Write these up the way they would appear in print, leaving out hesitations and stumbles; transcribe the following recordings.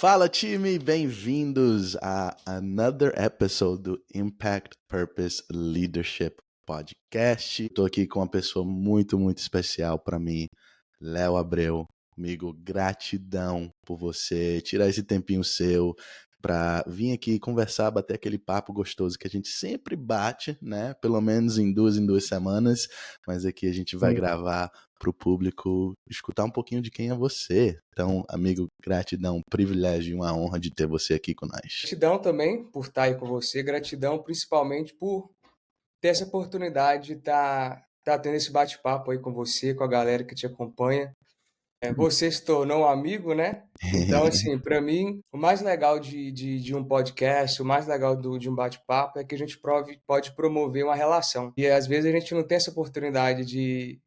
Fala, time! Bem-vindos a another episode do Impact Purpose Leadership Podcast. Estou aqui com uma pessoa muito especial para mim, Léo Abreu. Amigo, gratidão por você tirar esse tempinho seu para vir aqui conversar, bater aquele papo gostoso que a gente sempre bate, né? Pelo menos em duas semanas, mas aqui a gente vai gravar para o público escutar um pouquinho de quem é você. Então, amigo, gratidão, privilégio e uma honra de ter você aqui com nós. Gratidão também por estar aí com você, gratidão principalmente por ter essa oportunidade de estar tendo esse bate-papo aí com você, com a galera que te acompanha. Você se tornou um amigo, né? Então, assim, para mim, o mais legal de um podcast, o mais legal de um bate-papo é que a gente pode promover uma relação. E às vezes a gente não tem essa oportunidade de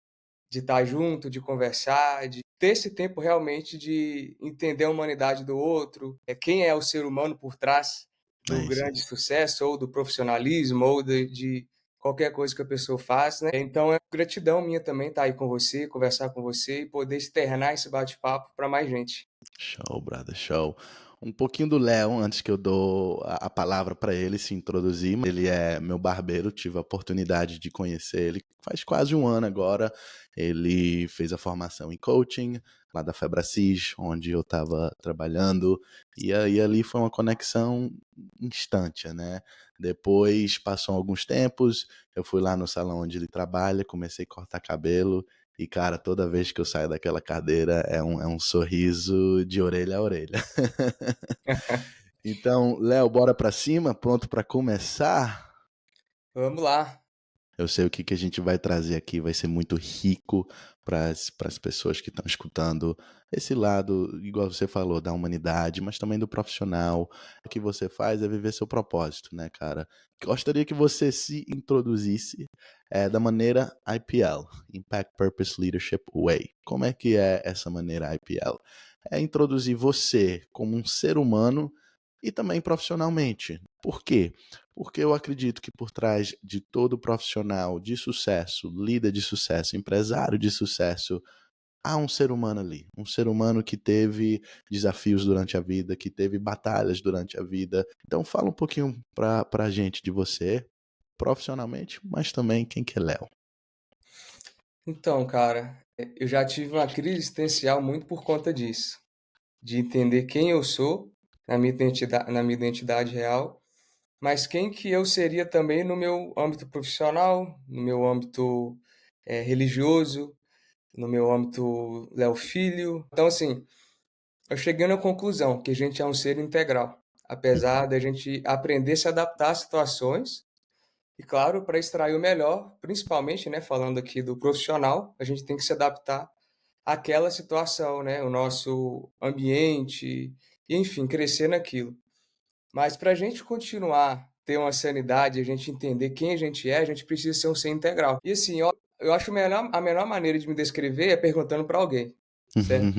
estar junto, de conversar, de ter esse tempo realmente de entender a humanidade do outro, quem é o ser humano por trás do grande sucesso, ou do profissionalismo, ou de qualquer coisa que a pessoa faz, né? Então é gratidão minha também estar aí com você, conversar com você e poder externar esse bate-papo para mais gente. Show, brother, show. Um pouquinho do Léo, antes que eu dou a palavra para ele se introduzir. Ele é meu barbeiro, tive a oportunidade de conhecer ele faz quase um ano agora. Ele fez a formação em coaching, lá da Febracis, onde eu estava trabalhando. E aí ali foi uma conexão instante, né? Depois, passou alguns tempos, eu fui lá no salão onde ele trabalha, comecei a cortar cabelo. E, cara, toda vez que eu saio daquela cadeira é um sorriso de orelha a orelha. Então, Léo, bora pra cima? Pronto pra começar? Vamos lá. Eu sei o que a gente vai trazer aqui, vai ser muito rico para as pessoas que estão escutando esse lado, igual você falou, da humanidade, mas também do profissional. O que você faz é viver seu propósito, né, cara? Gostaria que você se introduzisse da maneira IPL, Impact Purpose Leadership Way. Como é que é essa maneira IPL? É introduzir você como um ser humano e também profissionalmente. Por quê? Porque eu acredito que por trás de todo profissional de sucesso, líder de sucesso, empresário de sucesso, há um ser humano ali. Um ser humano que teve desafios durante a vida, que teve batalhas durante a vida. Então fala um pouquinho pra gente de você, profissionalmente, mas também quem que é Léo. Então, cara, eu já tive uma crise existencial muito por conta disso, de entender quem eu sou na minha identidade real, mas quem que eu seria também no meu âmbito profissional, no meu âmbito religioso, no meu âmbito Léo Filho. Então, assim, eu cheguei na conclusão que a gente é um ser integral, apesar da gente aprender a se adaptar às situações e, claro, para extrair o melhor, principalmente, né, falando aqui do profissional, a gente tem que se adaptar àquela situação, né, o nosso ambiente, e, enfim, crescer naquilo. Mas para a gente continuar, ter uma sanidade, a gente entender quem a gente é, a gente precisa ser um ser integral. E assim, eu acho a melhor maneira de me descrever é perguntando para alguém, certo?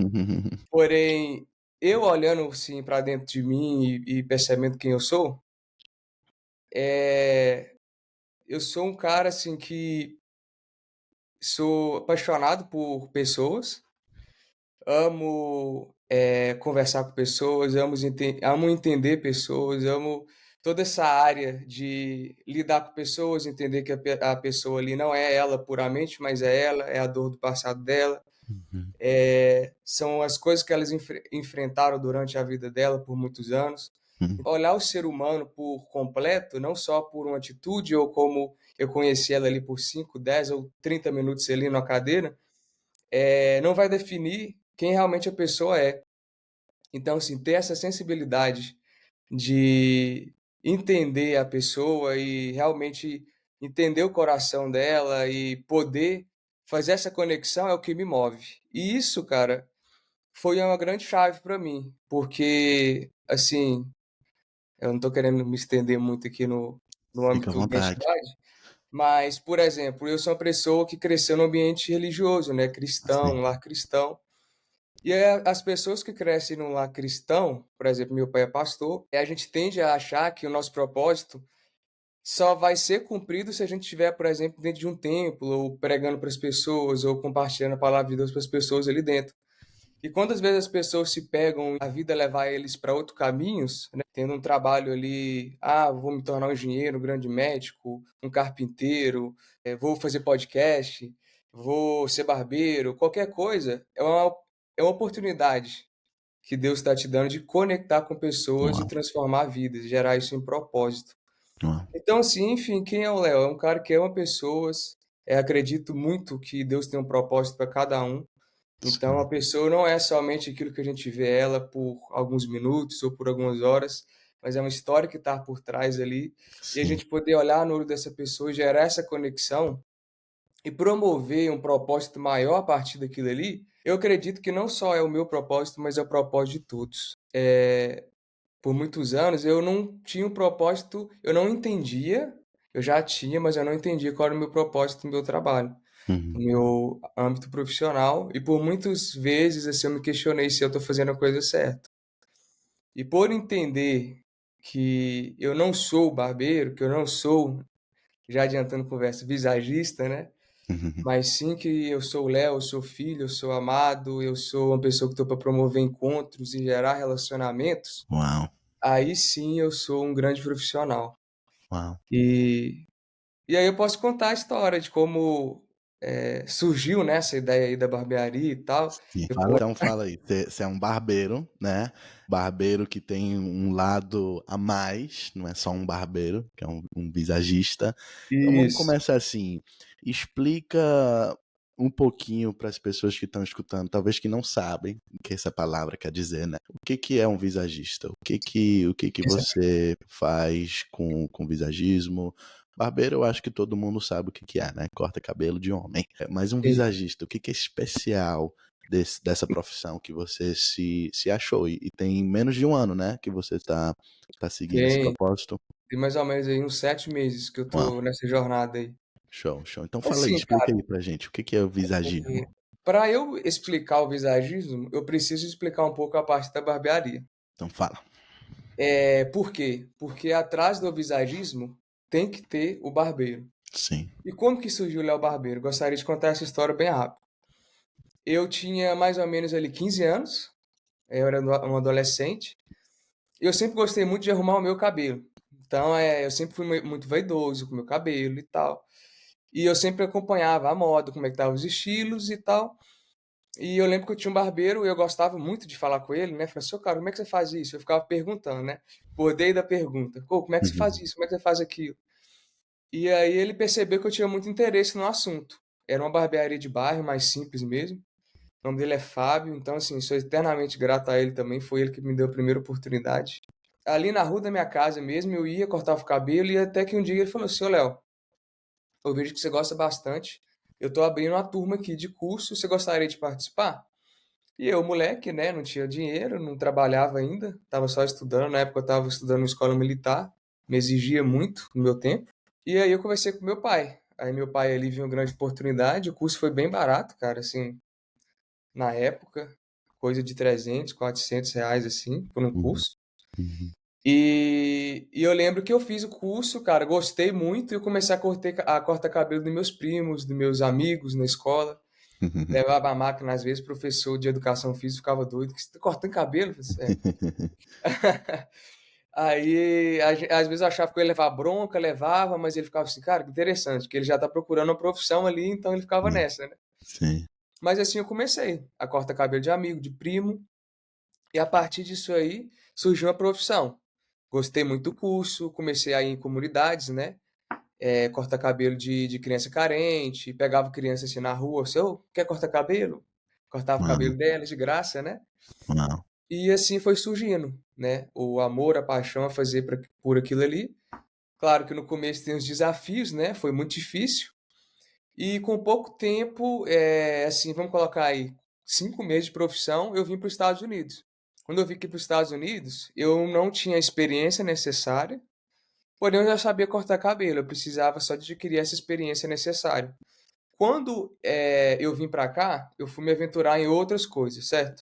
Porém, eu olhando assim para dentro de mim e percebendo quem eu sou, é, eu sou um cara assim que sou apaixonado por pessoas, amo conversar com pessoas, amo entender pessoas, amo toda essa área de lidar com pessoas, entender que a pessoa ali não é ela puramente, mas é ela, é a dor do passado dela, são as coisas que elas enfrentaram durante a vida dela por muitos anos. Olhar o ser humano por completo, não só por uma atitude ou como eu conheci ela ali por 5, 10 ou 30 minutos ali na cadeira, não vai definir quem realmente a pessoa é. Então, assim, ter essa sensibilidade de entender a pessoa e realmente entender o coração dela e poder fazer essa conexão é o que me move. E isso, cara, foi uma grande chave para mim, porque, assim, eu não estou querendo me estender muito aqui no Fica à âmbito vontade. identidade, mas, por exemplo, eu sou uma pessoa que cresceu no ambiente religioso, né, cristão, Assim. um lar cristão. E as pessoas que crescem num lar cristão, por exemplo, meu pai é pastor, a gente tende a achar que o nosso propósito só vai ser cumprido se a gente estiver, por exemplo, dentro de um templo, ou pregando para as pessoas, ou compartilhando a palavra de Deus para as pessoas ali dentro. E quantas vezes as pessoas se pegam, a vida levar eles para outros caminhos, né? Tendo um trabalho ali, vou me tornar um engenheiro, um grande médico, um carpinteiro, vou fazer podcast, vou ser barbeiro, qualquer coisa, é uma oportunidade que Deus está te dando de conectar com pessoas e Uau, transformar vidas, gerar isso em propósito. uau. Então, assim, enfim, quem é o Léo? É um cara que ama pessoas, acredito muito que Deus tem um propósito para cada um. Então, Sim, a pessoa não é somente aquilo que a gente vê ela por alguns minutos ou por algumas horas, mas é uma história que está por trás ali. E a sim. gente poder olhar no olho dessa pessoa e gerar essa conexão e promover um propósito maior a partir daquilo ali, eu acredito que não só é o meu propósito, mas é o propósito de todos. Por muitos anos eu não tinha um propósito, eu não entendia, eu já tinha, mas eu não entendia qual era o meu propósito no meu trabalho, no Uhum, meu âmbito profissional, e por muitas vezes, assim, eu me questionei se eu estou fazendo a coisa certa. E por entender que eu não sou barbeiro, que eu não sou, já adiantando conversa, visagista, né? uhum. Mas sim que eu sou o Léo, eu sou filho, eu sou amado, eu sou uma pessoa que estou para promover encontros e gerar relacionamentos, Uau, aí sim eu sou um grande profissional. uau. E, e aí eu posso contar a história de como surgiu, né, essa ideia aí da barbearia e tal. Sim, Eu, fala então, fala aí. Você é um barbeiro, né? Barbeiro que tem um lado a mais, não é só um barbeiro, que é um visagista. Então vamos isso. começar assim. Explica um pouquinho para as pessoas que estão escutando, talvez que não sabem o que essa palavra quer dizer, né? O que que é um visagista? O que que você faz com visagismo? Barbeiro, eu acho que todo mundo sabe o que que é, né? Corta cabelo de homem. Mas um visagista, o que que é especial dessa profissão que você se achou? E tem menos de um ano, né? Que você tá seguindo esse Tem, propósito. tem mais ou menos aí uns 7 meses que eu Uau, tô nessa jornada aí. show, show. Então fala aí, Assim, explica cara, aí pra gente, o que que é o visagismo? para eu explicar o visagismo, eu preciso explicar um pouco a parte da barbearia. Então fala. Por quê? Porque atrás do visagismo tem que ter o barbeiro. Sim. E como que surgiu o Léo Barbeiro? Gostaria de contar essa história bem rápido. Eu tinha mais ou menos ali 15 anos, eu era um adolescente, e eu sempre gostei muito de arrumar o meu cabelo. Então, eu sempre fui muito vaidoso com o meu cabelo e tal. E eu sempre acompanhava a moda, como é que estavam os estilos e tal. E eu lembro que eu tinha um barbeiro e eu gostava muito de falar com ele, né? Falei assim, ô cara, como é que você faz isso? Eu ficava perguntando, né? Bordei da pergunta. Pô, como é que você faz Uhum, isso? Como é que você faz aquilo? E aí ele percebeu que eu tinha muito interesse no assunto. Era uma barbearia de bairro, mais simples mesmo. O nome dele é Fábio, então assim, sou eternamente grato a ele também, foi ele que me deu a primeira oportunidade. Ali na rua da minha casa mesmo, eu ia, cortava o cabelo e até que um dia ele falou assim, ô Léo, eu vejo que você gosta bastante, eu tô abrindo uma turma aqui de curso, você gostaria de participar? E eu, moleque, né, não tinha dinheiro, não trabalhava ainda, tava só estudando, na época eu tava estudando na escola militar, me exigia muito no meu tempo. E aí eu conversei com meu pai. Aí meu pai ali viu uma grande oportunidade, o curso foi bem barato, cara, assim, na época, coisa de 300, R$ 400, assim, por um uhum, curso. uhum. E eu lembro que eu fiz o curso, cara, gostei muito e eu comecei a cortar cabelo dos meus primos, dos meus amigos na escola. Levava a máquina, às vezes, o professor de educação física ficava doido, que você tá cortando cabelo? Eu falei assim, Aí, às vezes eu achava que eu ia levar bronca, levava, mas ele ficava assim, cara, que interessante, que ele já tá procurando uma profissão ali, então ele ficava Sim, nessa, né? sim. Mas assim eu comecei a cortar cabelo de amigo, de primo, e a partir disso aí surgiu a profissão. Gostei muito do curso, comecei a ir em comunidades, né? Cortar cabelo de criança carente, pegava criança assim na rua, assim, ô, quer cortar cabelo? Cortava o Uau, cabelo dela de graça, né? uau. E assim foi surgindo, né? O amor, a paixão a fazer por aquilo ali. Claro que no começo tem os desafios, né? Foi muito difícil. E com pouco tempo, assim, vamos colocar aí, 5 meses de profissão, eu vim para os Estados Unidos. Quando eu vim aqui para os Estados Unidos, eu não tinha a experiência necessária, porém eu já sabia cortar cabelo, eu precisava só de adquirir essa experiência necessária. Quando eu vim para cá, eu fui me aventurar em outras coisas, certo?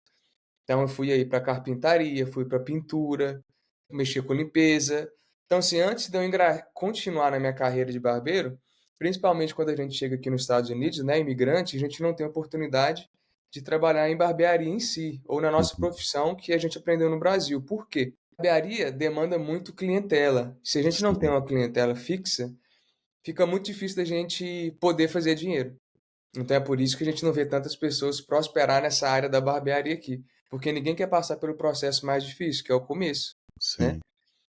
Então eu fui aí para carpintaria, fui para pintura, mexer com limpeza. Então, assim, antes de eu continuar na minha carreira de barbeiro, principalmente quando a gente chega aqui nos Estados Unidos, né, imigrante, a gente não tem oportunidade de trabalhar em barbearia em si, ou na nossa Uhum. profissão que a gente aprendeu no Brasil. Por quê? Barbearia demanda muito clientela. Se a gente não tem Sim, uma clientela fixa, fica muito difícil da gente poder fazer dinheiro. Então é por isso que a gente não vê tantas pessoas prosperar nessa área da barbearia aqui, porque ninguém quer passar pelo processo mais difícil, que é o começo, né? sim,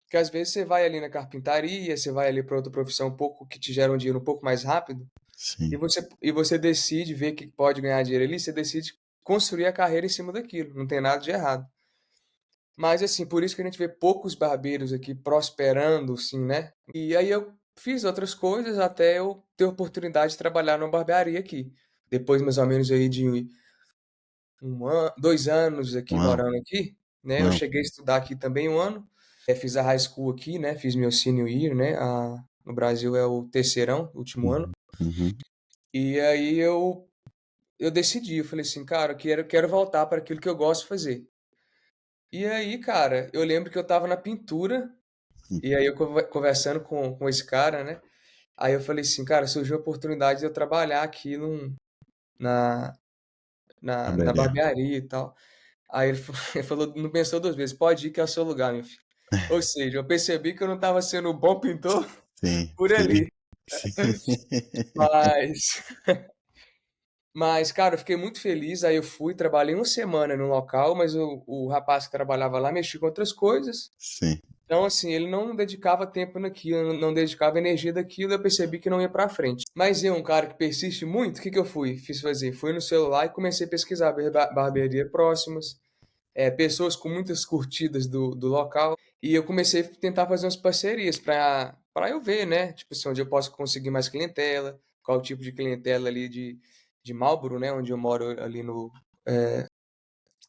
Porque às vezes você vai ali na carpintaria, você vai ali para outra profissão um pouco que te gera um dinheiro um pouco mais rápido, sim, e você decide ver que pode ganhar dinheiro ali, você decide construir a carreira em cima daquilo, não tem nada de errado. Mas assim, por isso que a gente vê poucos barbeiros aqui prosperando, assim, né? E aí eu fiz outras coisas até eu ter a oportunidade de trabalhar numa barbearia aqui. Depois, mais ou menos aí de 2 anos aqui uau, morando aqui, né? Eu uau, cheguei a estudar aqui também 1 ano. Fiz a high school aqui, né? Fiz meu senior year, né? No Brasil é o terceirão, último ano. uhum, uhum, E aí eu decidi, eu falei assim, cara, eu quero voltar para aquilo que eu gosto de fazer. E aí, cara, eu lembro que eu tava na pintura, e aí eu conversando com esse cara, né? Aí eu falei assim, cara, surgiu a oportunidade de eu trabalhar aqui na, na barbearia. barbearia e tal. Aí ele ele falou, não pensou 2 vezes, pode ir que é o seu lugar, meu filho. Ou seja, eu percebi que eu não estava sendo um bom pintor Sim, por sim, ali. sim. Mas, mas, cara, eu fiquei muito feliz. Aí eu fui, trabalhei 1 semana no local, mas o rapaz que trabalhava lá mexia com outras coisas. Sim, Então, assim, ele não dedicava tempo naquilo, não dedicava energia daquilo, eu percebi que não ia pra frente. Mas eu, um cara que persiste muito, o que que eu fiz fazer? Fui no celular e comecei a pesquisar barbearia próximas, pessoas com muitas curtidas do local, e eu comecei a tentar fazer umas parcerias para eu ver, né? Tipo assim, onde eu posso conseguir mais clientela, qual o tipo de clientela ali de Marlboro, né? Onde eu moro ali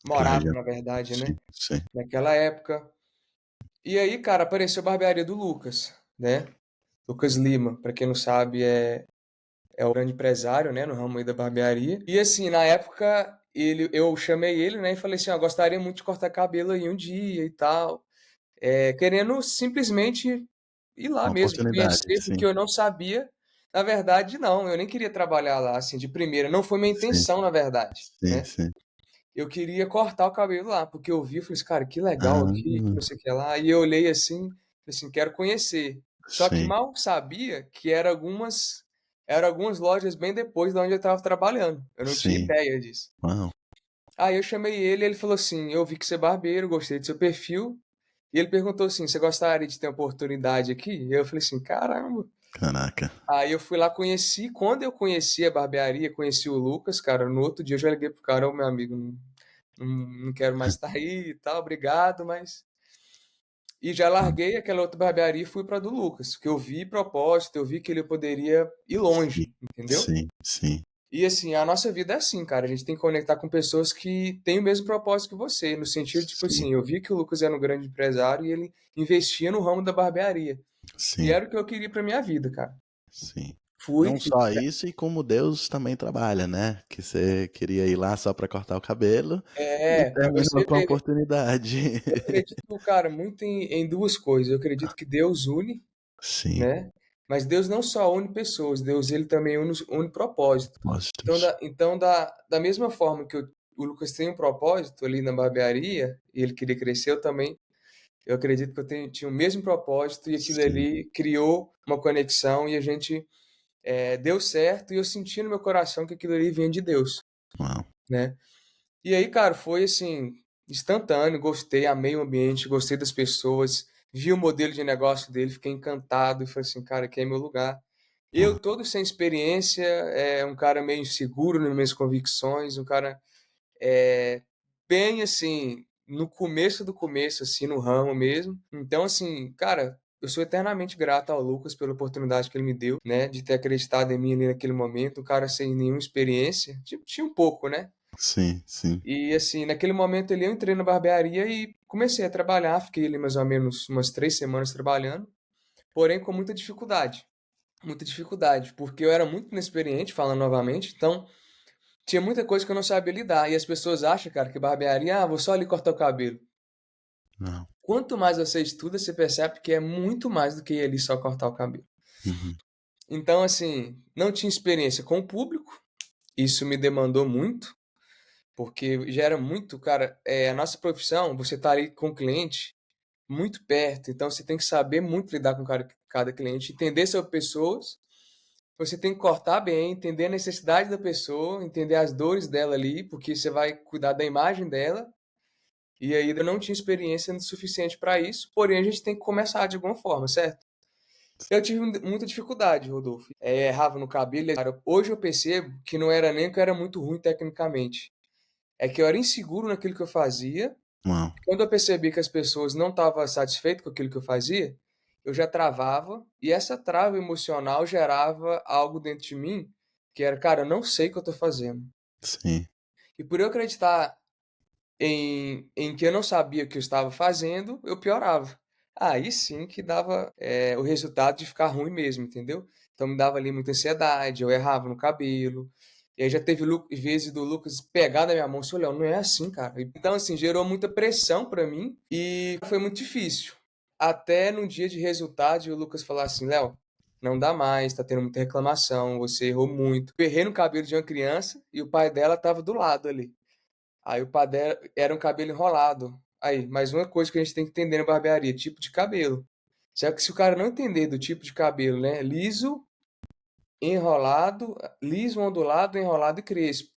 aquela morava, região. na verdade, né? Sim, sim, Naquela época. E aí, cara, apareceu a barbearia do Lucas, né? Lucas Lima, para quem não sabe, é o grande empresário, né, no ramo aí da barbearia. E assim, na época, eu chamei ele, né, e falei assim, ó, gostaria muito de cortar cabelo aí um dia e tal, querendo simplesmente ir lá uma mesmo, oportunidade, conhecer, porque sim, eu não sabia. Na verdade, não, eu nem queria trabalhar lá, assim, de primeira. Não foi minha sim, intenção, na verdade, sim, né? sim. Eu queria cortar o cabelo lá, porque eu vi, eu falei assim, cara, que legal Ah, aqui, que não sei o que lá. E eu olhei assim, falei assim, quero conhecer. Só que sim, mal sabia que eram algumas lojas bem depois de onde eu estava trabalhando. Eu não tinha sim. ideia disso. Uau, Aí eu chamei ele, ele falou assim, eu vi que você é barbeiro, gostei do seu perfil. E ele perguntou assim, você gostaria de ter uma oportunidade aqui? E eu falei assim, caramba. caraca. Aí eu fui lá, conheci. Quando eu conheci a barbearia, conheci o Lucas, cara, no outro dia eu já liguei pro cara, ô meu amigo, não quero mais estar aí e tal, obrigado, mas. E já Hum, larguei aquela outra barbearia e fui para do Lucas, porque eu vi propósito, eu vi que ele poderia ir sim, longe, entendeu? sim, sim, E assim, a nossa vida é assim, cara, a gente tem que conectar com pessoas que têm o mesmo propósito que você, no sentido, tipo sim, assim, eu vi que o Lucas era um grande empresário e ele investia no ramo da barbearia. E sim, era o que eu queria pra minha vida, cara. sim. Fui, Não só isso, e como Deus também trabalha, né, que você queria ir lá só para cortar o cabelo e pra terminou você com a ver, oportunidade. eu acredito, cara, muito em duas coisas. Eu acredito que Deus une, Sim, né? Mas Deus não só une pessoas, Deus ele também une propósito. Então, postos. da mesma forma que o Lucas tem um propósito ali na barbearia, e ele queria crescer, eu acredito que tinha o mesmo propósito, e aquilo Sim, ali criou uma conexão, e a gente deu certo, e eu senti no meu coração que aquilo ali vinha de Deus, uau. né? E aí, cara, foi assim, instantâneo, gostei, amei o ambiente, gostei das pessoas, vi o modelo de negócio dele, fiquei encantado e falei assim, cara, aqui é meu lugar. Hum, Eu, todo sem experiência, um cara meio inseguro nas minhas convicções, um cara bem assim, no começo do começo, assim, no ramo mesmo. Então, assim, cara, eu sou eternamente grato ao Lucas pela oportunidade que ele me deu, né, de ter acreditado em mim ali naquele momento, um cara sem nenhuma experiência, tipo, tinha um pouco, né? sim, sim, E assim, naquele momento ali eu entrei na barbearia e comecei a trabalhar, fiquei ali mais ou menos umas 3 semanas trabalhando, porém com muita dificuldade, porque eu era muito inexperiente, falando novamente, então tinha muita coisa que eu não sabia lidar, e as pessoas acham, cara, que barbearia, vou só ali cortar o cabelo. não, Quanto mais você estuda, você percebe que é muito mais do que ir ali só cortar o cabelo. uhum, Então, assim, não tinha experiência com o público, isso me demandou muito, porque gera muito, cara, a nossa profissão, você tá ali com o cliente muito perto, então você tem que saber muito lidar com cada cliente, entender sobre pessoas, você tem que cortar bem, entender a necessidade da pessoa, entender as dores dela ali, porque você vai cuidar da imagem dela, e aí eu não tinha experiência suficiente para isso, porém a gente tem que começar de alguma forma, certo? Eu tive muita dificuldade, Rodolfo. Errava no cabelo, cara. Hoje eu percebo que não era nem que eu era muito ruim tecnicamente. É que eu era inseguro naquilo que eu fazia. Uau, Quando eu percebi que as pessoas não estavam satisfeitas com aquilo que eu fazia, eu já travava. E essa trava emocional gerava algo dentro de mim que era, cara, eu não sei o que eu tô fazendo. sim, E por eu acreditar em que eu não sabia o que eu estava fazendo, eu piorava. Aí sim que dava o resultado de ficar ruim mesmo, entendeu? Então me dava ali muita ansiedade, eu errava no cabelo. E aí já teve vezes do Lucas pegar na minha mão e falou, Léo, não é assim, cara. Então, assim, gerou muita pressão pra mim e foi muito difícil. Até no dia de resultado, o Lucas falar assim, Léo, não dá mais, tá tendo muita reclamação, você errou muito. Eu errei no cabelo de uma criança e o pai dela tava do lado ali. Aí o padre era um cabelo enrolado. Aí, mais uma coisa que a gente tem que entender na barbearia, tipo de cabelo. Só que se o cara não entender do tipo de cabelo, né? Liso, enrolado, liso, ondulado, enrolado e crespo.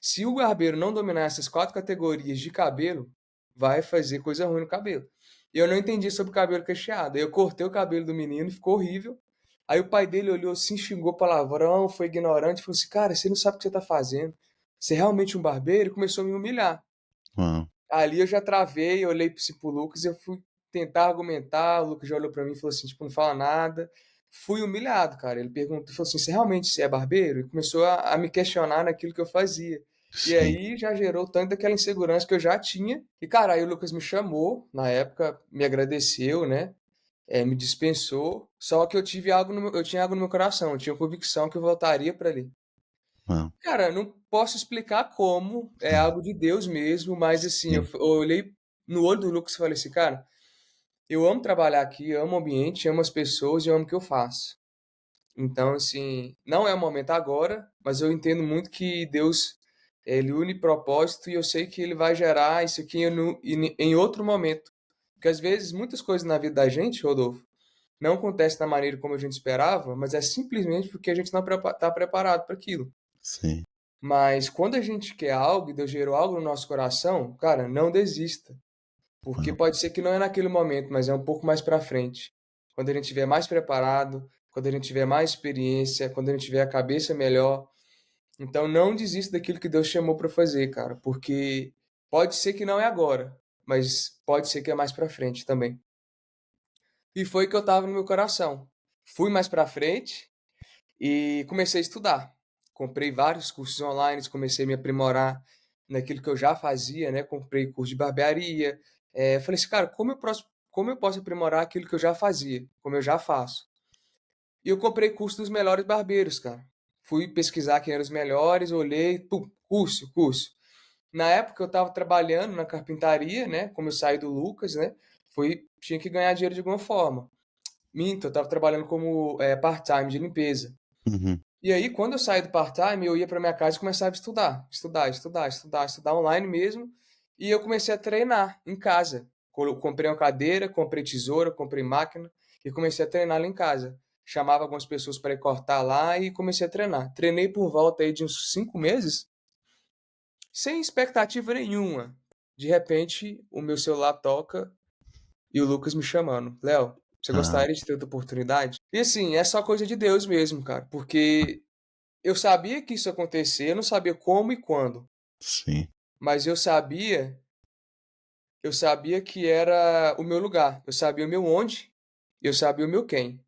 Se o barbeiro não dominar essas quatro categorias de cabelo, vai fazer coisa ruim no cabelo. Eu não entendi sobre cabelo cacheado. Aí eu cortei o cabelo do menino, ficou horrível. Aí o pai dele olhou assim, xingou palavrão, foi ignorante, falou assim: Cara, você não sabe o que você tá fazendo. Você é realmente um barbeiro? E começou a me humilhar. uau, Ali eu já travei, olhei pro Lucas, eu fui tentar argumentar, o Lucas já olhou pra mim e falou assim, tipo, não fala nada. Fui humilhado, cara. Ele perguntou, falou assim, você realmente é barbeiro? E começou a me questionar naquilo que eu fazia. E sim, aí já gerou tanto daquela insegurança que eu já tinha. E, cara, aí o Lucas me chamou, na época, me agradeceu, né? Me dispensou. Só que eu tive algo eu tinha algo no meu coração, eu tinha convicção que eu voltaria pra ali. uau, Cara, não posso explicar como, é algo de Deus mesmo, mas assim, sim, eu olhei no olho do Lucas e falei assim, cara, eu amo trabalhar aqui, eu amo o ambiente, amo as pessoas e eu amo o que eu faço. Então, assim, não é o momento agora, mas eu entendo muito que Deus, ele une propósito e eu sei que ele vai gerar isso aqui em outro momento. Porque às vezes muitas coisas na vida da gente, Rodolfo, não acontecem da maneira como a gente esperava, mas é simplesmente porque a gente não está preparado para aquilo. sim, Mas quando a gente quer algo e Deus gerou algo no nosso coração, cara, não desista. Porque uau, pode ser que não é naquele momento, mas é um pouco mais pra frente. Quando a gente estiver mais preparado, quando a gente tiver mais experiência, quando a gente tiver a cabeça melhor. Então não desista daquilo que Deus chamou pra fazer, cara, porque pode ser que não é agora, mas pode ser que é mais pra frente também. E foi que eu tava no meu coração. Fui mais pra frente e comecei a estudar. Comprei vários cursos online, comecei a me aprimorar naquilo que eu já fazia, né? Comprei curso de barbearia. Falei assim, cara, como eu posso aprimorar aquilo que eu já fazia, como eu já faço? E eu comprei curso dos melhores barbeiros, cara. Fui pesquisar quem eram os melhores, olhei, pum, curso. Na época eu estava trabalhando na carpintaria, né? Como eu saí do Lucas, né? Tinha que ganhar dinheiro de alguma forma. Minto, eu estava trabalhando como part-time de limpeza. uhum, E aí, quando eu saí do part-time, eu ia para minha casa e começava a estudar online mesmo. E eu comecei a treinar em casa. Comprei uma cadeira, comprei tesoura, comprei máquina e comecei a treinar lá em casa. Chamava algumas pessoas para ir cortar lá e comecei a treinar. Treinei por volta aí de uns 5 meses, sem expectativa nenhuma. De repente, o meu celular toca e o Lucas me chamando. Léo, você uau, gostaria de ter outra oportunidade? E assim, é só coisa de Deus mesmo, cara. Porque eu sabia que isso ia acontecer, eu não sabia como e quando, sim, mas eu sabia que era o meu lugar, eu sabia o meu onde, eu sabia o meu quem.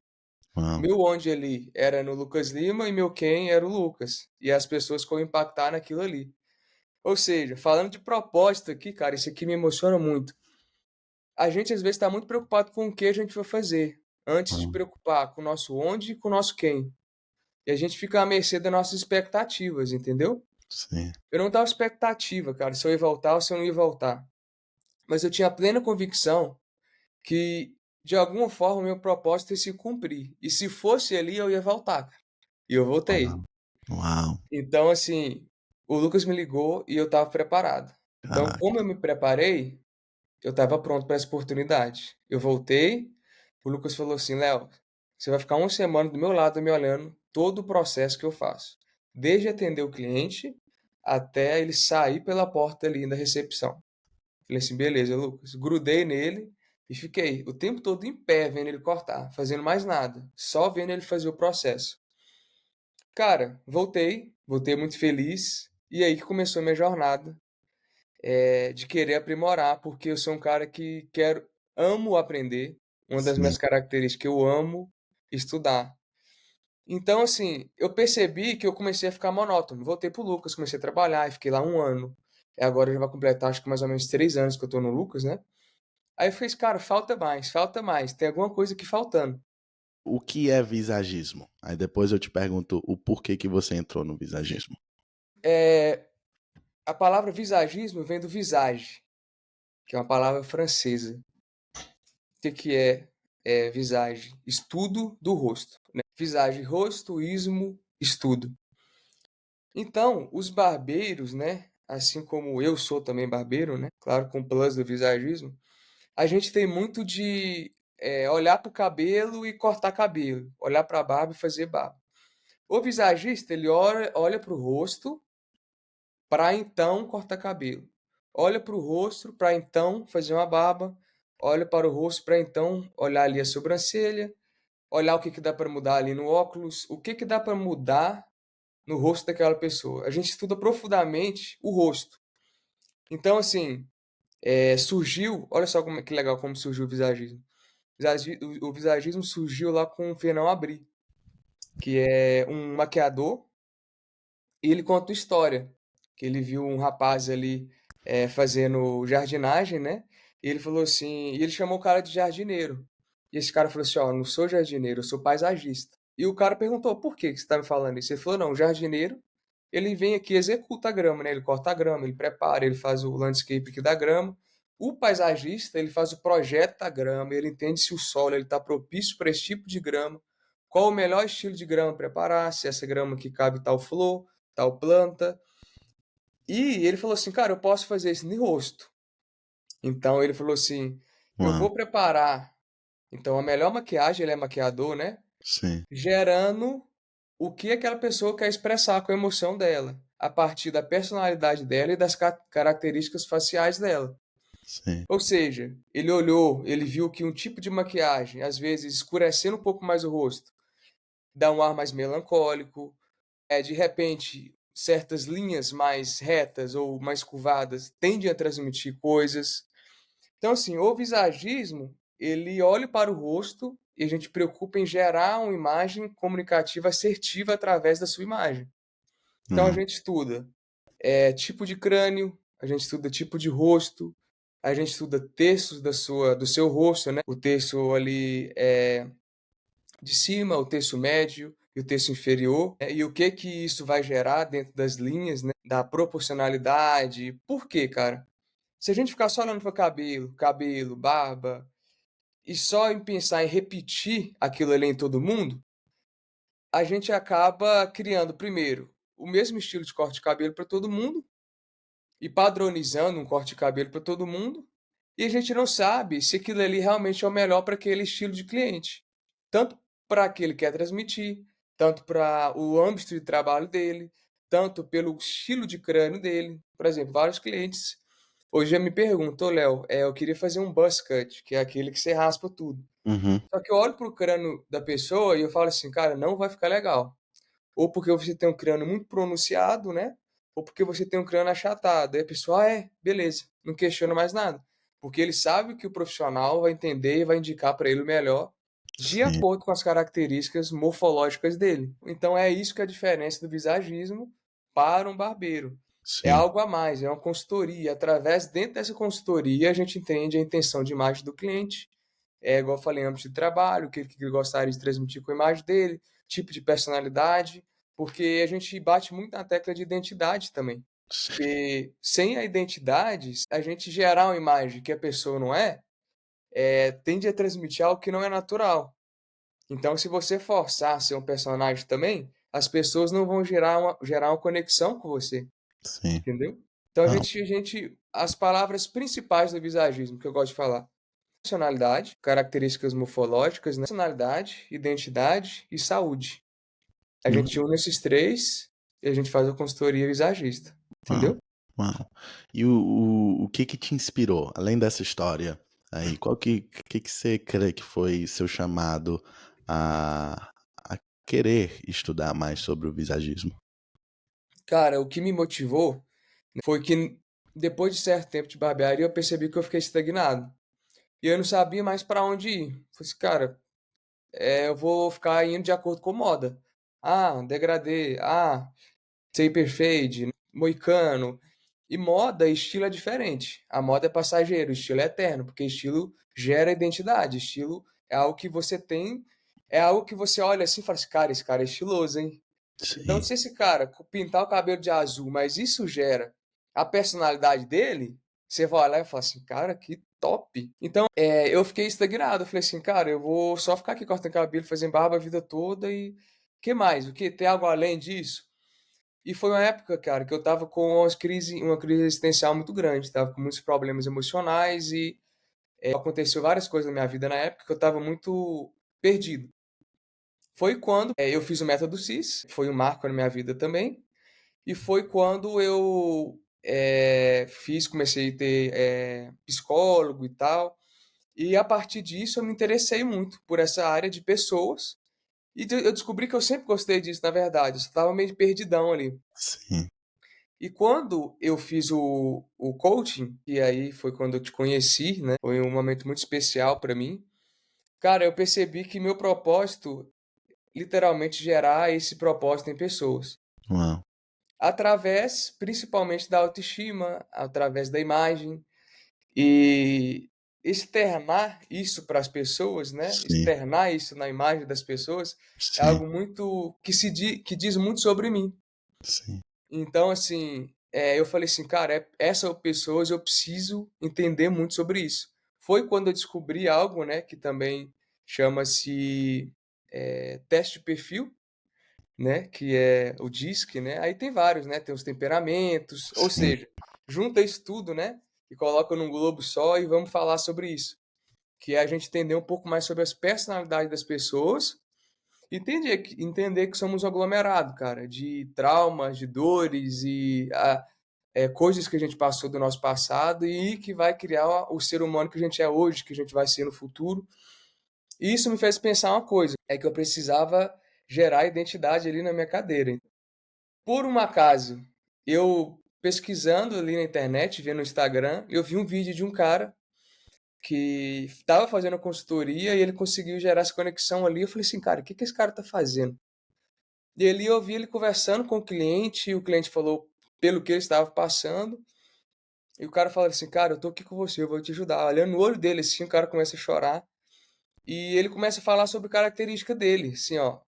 O uau, meu onde ali era no Lucas Lima e meu quem era o Lucas, e as pessoas que eu ia impactar naquilo ali. Ou seja, falando de propósito aqui, cara, isso aqui me emociona muito. A gente às vezes está muito preocupado com o que a gente vai fazer, antes de uau, preocupar com o nosso onde e com o nosso quem. E a gente fica à mercê das nossas expectativas, entendeu? sim, Eu não tava expectativa, cara, se eu ia voltar ou se eu não ia voltar. Mas eu tinha plena convicção que, de alguma forma, o meu propósito ia se cumprir. E se fosse ali, eu ia voltar, cara. E eu voltei. uau, uau, Então, assim, o Lucas me ligou e eu estava preparado. Então, Ah, como eu me preparei, eu estava pronto para essa oportunidade. Eu voltei, o Lucas falou assim: Léo, você vai ficar uma semana do meu lado me olhando todo o processo que eu faço, desde atender o cliente até ele sair pela porta ali da recepção. Falei assim: beleza, Lucas. Grudei nele e fiquei o tempo todo em pé vendo ele cortar, fazendo mais nada, só vendo ele fazer o processo. Cara, voltei muito feliz. E aí que começou a minha jornada, de querer aprimorar, porque eu sou um cara que amo aprender. Uma das sim. minhas características, que eu amo estudar. Então, assim, eu percebi que eu comecei a ficar monótono. Voltei pro Lucas, comecei a trabalhar e fiquei lá um ano. E agora já vai completar, acho que mais ou menos 3 anos que eu tô no Lucas, né? Aí eu fiz, cara, falta mais, falta mais. Tem alguma coisa aqui faltando. O que é visagismo? Aí depois eu te pergunto o porquê que você entrou no visagismo. É, a palavra visagismo vem do visage, que é uma palavra francesa. O que que é visage? Estudo do rosto, né? Visage, rosto, ismo, estudo. Então, os barbeiros, né? Assim como eu sou também barbeiro, né? Claro, com plus do visagismo, a gente tem muito de olhar para o cabelo e cortar cabelo, olhar para a barba e fazer barba. O visagista, ele olha para o rosto para então cortar cabelo. Olha para o rosto para então fazer uma barba. Olha para o rosto para então olhar ali a sobrancelha, olhar o que que dá para mudar ali no óculos, o que que dá para mudar no rosto daquela pessoa. A gente estuda profundamente o rosto. Então, assim, surgiu, olha só como que legal como surgiu o visagismo. O visagismo surgiu lá com o Fernão Abri, que é um maquiador. E ele conta uma história, que ele viu um rapaz ali fazendo jardinagem, né? E ele falou assim, e ele chamou o cara de jardineiro. E esse cara falou assim, ó, não sou jardineiro, eu sou paisagista. E o cara perguntou, por que que você tá me falando isso? Ele falou, não, o jardineiro, ele vem aqui e executa a grama, né? Ele corta a grama, ele prepara, ele faz o landscape aqui da grama. O paisagista, ele faz o projeto da grama, ele entende se o solo ele está propício para esse tipo de grama, qual o melhor estilo de grama preparar, se essa grama aqui cabe tal flor, tal planta. E ele falou assim, cara, eu posso fazer isso no rosto. Então ele falou assim, eu Uau, vou preparar, então a melhor maquiagem, ele é maquiador, né? sim, Gerando o que aquela pessoa quer expressar com a emoção dela, a partir da personalidade dela e das características faciais dela. sim. Ou seja, ele olhou, ele viu que um tipo de maquiagem, às vezes escurecendo um pouco mais o rosto, dá um ar mais melancólico, de repente, certas linhas mais retas ou mais curvadas tendem a transmitir coisas. Então, assim, o visagismo, ele olha para o rosto e a gente preocupa em gerar uma imagem comunicativa assertiva através da sua imagem. Então, a Uhum. gente estuda tipo de crânio, a gente estuda tipo de rosto, a gente estuda terços do seu rosto, né? O terço ali de cima, o terço médio e o terço inferior, e o que que isso vai gerar dentro das linhas, né, da proporcionalidade. Por quê, cara? Se a gente ficar só olhando para cabelo, cabelo, barba, e só em pensar em repetir aquilo ali em todo mundo, a gente acaba criando, primeiro, o mesmo estilo de corte de cabelo para todo mundo e padronizando um corte de cabelo para todo mundo, e a gente não sabe se aquilo ali realmente é o melhor para aquele estilo de cliente. Tanto para aquele que quer transmitir, tanto para o âmbito de trabalho dele, tanto pelo estilo de crânio dele. Por exemplo, vários clientes hoje já me perguntam, Léo, eu queria fazer um buzz cut, que é aquele que você raspa tudo. Uhum. Só que eu olho pro crânio da pessoa e eu falo assim, cara, não vai ficar legal. Ou porque você tem um crânio muito pronunciado, né? Ou porque você tem um crânio achatado. Aí a pessoa, beleza, não questiona mais nada. Porque ele sabe que o profissional vai entender e vai indicar para ele o melhor de Sim, acordo com as características morfológicas dele. Então é isso que é a diferença do visagismo para um barbeiro. É sim, algo a mais, é uma consultoria. Através, dentro dessa consultoria, a gente entende a intenção de imagem do cliente, igual eu falei, âmbito de trabalho, o que ele gostaria de transmitir com a imagem dele, tipo de personalidade, porque a gente bate muito na tecla de identidade também. sim, Porque sem a identidade, a gente gerar uma imagem que a pessoa não tende a transmitir algo que não é natural. Então, se você forçar a ser um personagem também, as pessoas não vão gerar uma conexão com você. Sim. entendeu? Então Não, as palavras principais do visagismo que eu gosto de falar: personalidade, características morfológicas, né, personalidade, identidade e saúde. A não, gente une esses 3 e a gente faz a consultoria visagista, não, entendeu? não. E o que que te inspirou, além dessa história aí, qual que você crê que foi seu chamado a querer estudar mais sobre o visagismo? Cara, o que me motivou foi que depois de certo tempo de barbearia eu percebi que eu fiquei estagnado. E eu não sabia mais para onde ir. Falei assim: "Cara, eu vou ficar indo de acordo com moda. Ah, degradê, taper fade, moicano". E moda e estilo é diferente. A moda é passageiro, o estilo é eterno, porque estilo gera identidade. Estilo é algo que você tem, é algo que você olha assim e fala assim: "Cara, esse cara é estiloso, hein". Então, Sim, se esse cara pintar o cabelo de azul, mas isso gera a personalidade dele, você vai olhar e fala assim: "Cara, que top". Então, eu fiquei estagnado, eu falei assim: "Cara, eu vou só ficar aqui cortando cabelo, fazendo barba a vida toda e que mais? O que tem algo além disso?". E foi uma época, cara, que eu estava com uma crise existencial muito grande, estava com muitos problemas emocionais e, aconteceu várias coisas na minha vida na época que eu estava muito perdido. Foi quando, eu fiz o método CIS, foi um marco na minha vida também, e foi quando eu, comecei a ter, psicólogo e tal, e a partir disso eu me interessei muito por essa área de pessoas, e eu descobri que eu sempre gostei disso, na verdade, eu só estava meio perdidão ali. sim. E quando eu fiz o coaching, e aí foi quando eu te conheci, né, foi um momento muito especial para mim, cara, eu percebi que meu propósito, literalmente, gerar esse propósito em pessoas. Uau, Através, principalmente, da autoestima, através da imagem, e externar isso para as pessoas, né, sim, externar isso na imagem das pessoas, é sim, algo muito que diz muito sobre mim. sim. Então, assim, eu falei assim: "Cara, essa pessoas eu preciso entender muito sobre isso". Foi quando eu descobri algo, né, que também chama-se, teste de perfil, né, que é o DISC, né, aí tem vários, né, tem os temperamentos, ou Sim, seja, junta isso tudo, né, e coloca num globo só e vamos falar sobre isso, que é a gente entender um pouco mais sobre as personalidades das pessoas, e entender que somos um aglomerado, cara, de traumas, de dores e coisas que a gente passou do nosso passado e que vai criar o ser humano que a gente é hoje, que a gente vai ser no futuro. E isso me fez pensar uma coisa, é que eu precisava gerar identidade ali na minha cadeira. Por um acaso, eu pesquisando ali na internet, vendo no Instagram, eu vi um vídeo de um cara que estava fazendo consultoria e ele conseguiu gerar essa conexão ali. Eu falei assim: "Cara, o que que esse cara tá fazendo?". E ali eu vi ele conversando com o cliente, e o cliente falou pelo que ele estava passando, e o cara fala assim: "Cara, eu tô aqui com você, eu vou te ajudar". Olhando no olho dele, assim, o cara começa a chorar, e ele começa a falar sobre característica dele, assim, ó,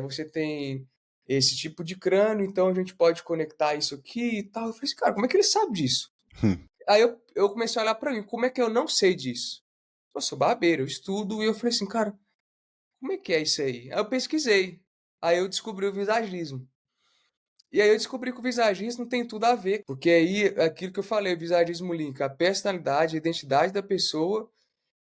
você tem esse tipo de crânio, então a gente pode conectar isso aqui e tal. Eu falei assim: "Cara, como é que ele sabe disso?". hum, Aí eu comecei a olhar pra mim, como é que eu não sei disso? Eu sou barbeiro, eu estudo, e eu falei assim: "Cara, como é que é isso aí?". Aí eu pesquisei, aí eu descobri o visagismo. E aí eu descobri que o visagismo tem tudo a ver, porque aí aquilo que eu falei, o visagismo linka a personalidade, a identidade da pessoa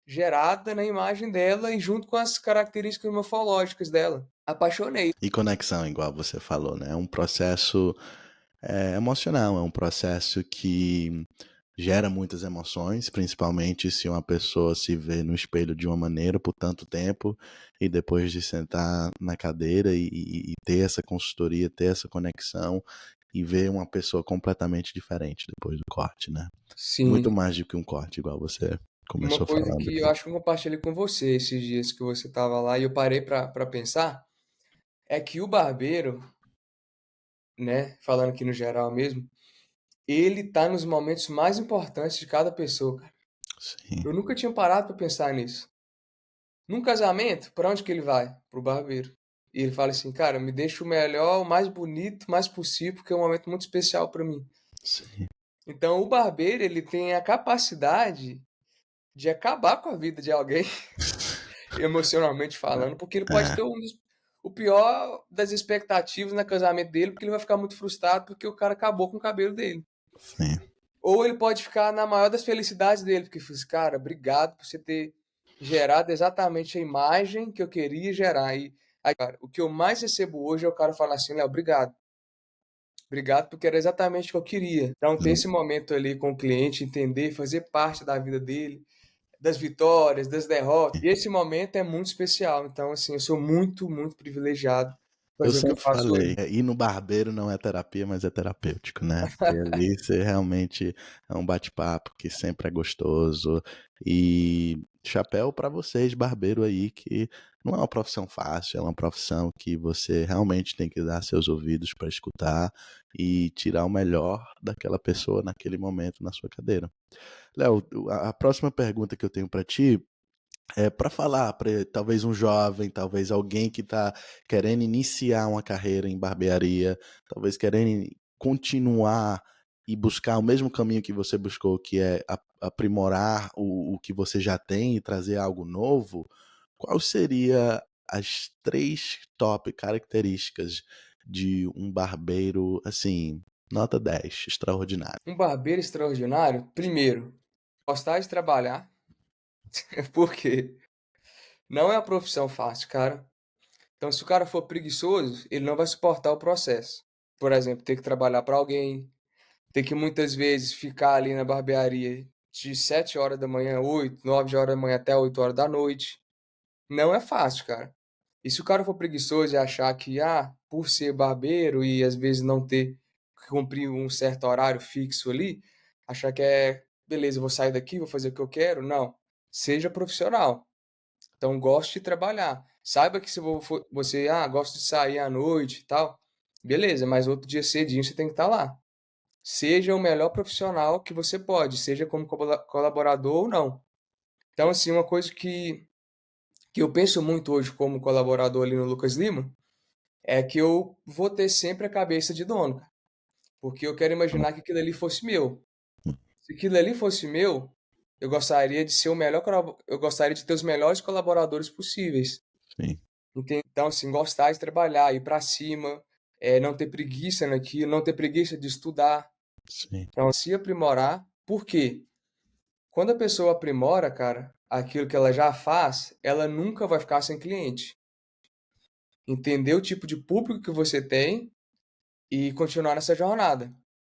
gerada na imagem dela e junto com as características morfológicas dela. Apaixonei. e conexão, igual você falou, né, é um processo, emocional, é um processo que gera muitas emoções, principalmente se uma pessoa se vê no espelho de uma maneira por tanto tempo, e depois de sentar na cadeira e ter essa consultoria, ter essa conexão, e ver uma pessoa completamente diferente depois do corte, né. Muito Sim, mais do que um corte, igual você uma começou coisa falando que eu aqui. acho que eu compartilhei com você esses dias que você estava lá e eu parei para pensar, é que o barbeiro, né, falando aqui no geral mesmo, ele tá nos momentos mais importantes de cada pessoa, cara. Sim, Eu nunca tinha parado para pensar nisso. Num casamento, pra onde que ele vai? Para o barbeiro. E ele fala assim: "Cara, me deixa o melhor, o mais bonito, o mais possível, porque é um momento muito especial pra mim". sim. Então o barbeiro, ele tem a capacidade de acabar com a vida de alguém, emocionalmente falando, porque ele pode É, ter o pior das expectativas no casamento dele, porque ele vai ficar muito frustrado porque o cara acabou com o cabelo dele. Sim. Ou ele pode ficar na maior das felicidades dele, porque fala assim, cara, obrigado por você ter gerado exatamente a imagem que eu queria gerar. E aí, cara, o que eu mais recebo hoje é o cara falar assim, Léo, obrigado. Obrigado porque era exatamente o que eu queria. Então, ter esse momento ali com o cliente, entender, fazer parte da vida dele, das vitórias, das derrotas. E esse momento é muito especial. Então, assim, eu sou muito, muito privilegiado Eu fazer o que eu sempre faço falei, hoje. ir no barbeiro não é terapia, mas é terapêutico, né? Porque ali você realmente é um bate-papo que sempre é gostoso. E chapéu para vocês, barbeiro aí, que não é uma profissão fácil, é uma profissão que você realmente tem que dar seus ouvidos para escutar e tirar o melhor daquela pessoa naquele momento na sua cadeira. Léo, a próxima pergunta que eu tenho para ti é para falar para talvez um jovem, talvez alguém que está querendo iniciar uma carreira em barbearia, talvez querendo continuar e buscar o mesmo caminho que você buscou, que é aprimorar o que você já tem e trazer algo novo. Qual seria as 3 top características de um barbeiro, assim, nota 10, extraordinário? Um barbeiro extraordinário, primeiro, gostar de trabalhar, porque não é uma profissão fácil, cara. Então, se o cara for preguiçoso, ele não vai suportar o processo. Por exemplo, ter que trabalhar para alguém, ter que muitas vezes ficar ali na barbearia de 7 horas da manhã, 8, 9 horas da manhã até 8 horas da noite. Não é fácil, cara. E se o cara for preguiçoso e achar que, por ser barbeiro e às vezes não ter que cumprir um certo horário fixo ali, achar que é, beleza, eu vou sair daqui, vou fazer o que eu quero. Não. Seja profissional. Então, goste de trabalhar. Saiba que se você, gosta de sair à noite e tal, beleza, mas outro dia cedinho você tem que estar lá. Seja o melhor profissional que você pode, seja como colaborador ou não. Então, assim, uma coisa que eu penso muito hoje como colaborador ali no Lucas Lima é que eu vou ter sempre a cabeça de dono, cara, porque eu quero imaginar que aquilo ali fosse meu. Se aquilo ali fosse meu, eu gostaria de ser o melhor, eu gostaria de ter os melhores colaboradores possíveis. Sim, Então, assim, gostar de trabalhar, ir para cima, não ter preguiça naquilo, não ter preguiça de estudar. sim. Então, se aprimorar. Por quê? Quando a pessoa aprimora, cara, aquilo que ela já faz, ela nunca vai ficar sem cliente. Entender o tipo de público que você tem e continuar nessa jornada.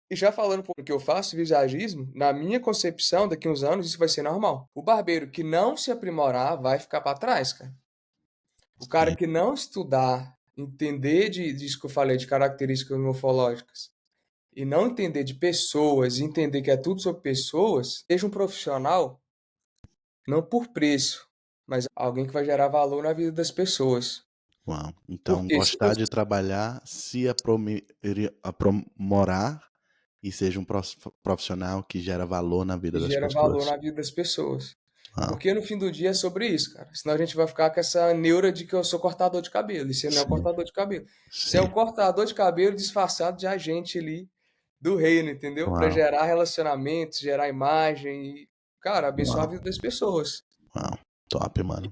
E já falando um pouco do que eu faço, visagismo, na minha concepção, daqui uns anos isso vai ser normal. O barbeiro que não se aprimorar vai ficar para trás, cara. O cara Sim. que não estudar, entender disso que eu falei, de características morfológicas, e não entender de pessoas, e entender que é tudo sobre pessoas, seja um profissional, não por preço, mas alguém que vai gerar valor na vida das pessoas. Uau. Então, Porque se gostar você de trabalhar, se aprimorar e seja um profissional que gera valor na vida das gera valor pessoas. na vida das pessoas. Uau. Porque no fim do dia é sobre isso, cara. Senão a gente vai ficar com essa neura de que eu sou cortador de cabelo. E você não é o Sim, cortador de cabelo. Você é sim. o cortador de cabelo disfarçado de agente ali do reino, entendeu? Para Uau, gerar relacionamentos, gerar imagem e, cara, abençoar a uau, vida das pessoas. uau. Top, mano.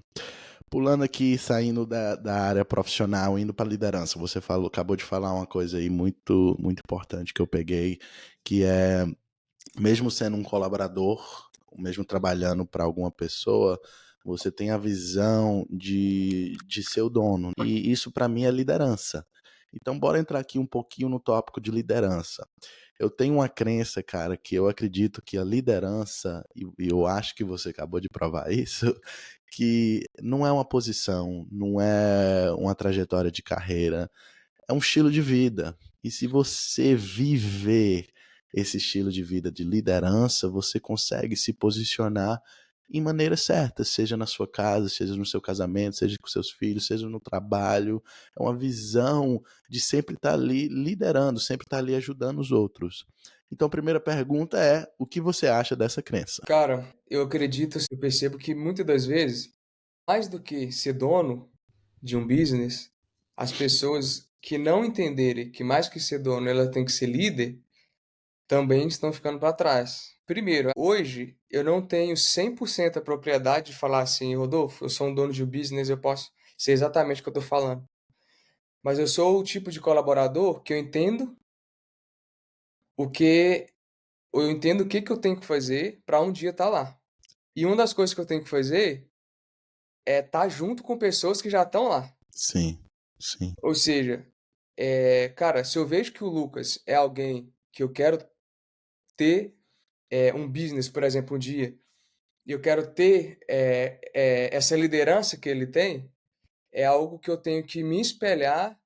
Pulando aqui, saindo da área profissional, indo para liderança. Você falou, acabou de falar uma coisa aí muito, muito importante que eu peguei, que é, mesmo sendo um colaborador, mesmo trabalhando para alguma pessoa, você tem a visão de ser o dono. E isso para mim é liderança. Então, bora entrar aqui um pouquinho no tópico de liderança. Eu tenho uma crença, cara, que eu acredito que a liderança, e eu acho que você acabou de provar isso, que não é uma posição, não é uma trajetória de carreira, é um estilo de vida. E se você viver esse estilo de vida de liderança, você consegue se posicionar em maneira certa, seja na sua casa, seja no seu casamento, seja com seus filhos, seja no trabalho. É uma visão de sempre estar ali liderando, sempre estar ali ajudando os outros. Então, a primeira pergunta é: o que você acha dessa crença? Cara, eu acredito, assim, eu percebo que muitas das vezes, mais do que ser dono de um business, as pessoas que não entenderem que mais que ser dono, ela tem que ser líder, também estão ficando para trás. Primeiro, hoje eu não tenho 100% a propriedade de falar assim, Rodolfo, eu sou um dono de um business, eu posso ser exatamente o que eu estou falando. mas eu sou o tipo de colaborador que o que eu entendo o que que eu tenho que fazer para um dia estar lá. E uma das coisas que eu tenho que fazer é estar junto com pessoas que já estão lá. Sim, sim, Ou seja, cara, se eu vejo que o Lucas é alguém que eu quero ter, um business, por exemplo, um dia, e eu quero ter, essa liderança que ele tem, é algo que eu tenho que me espelhar,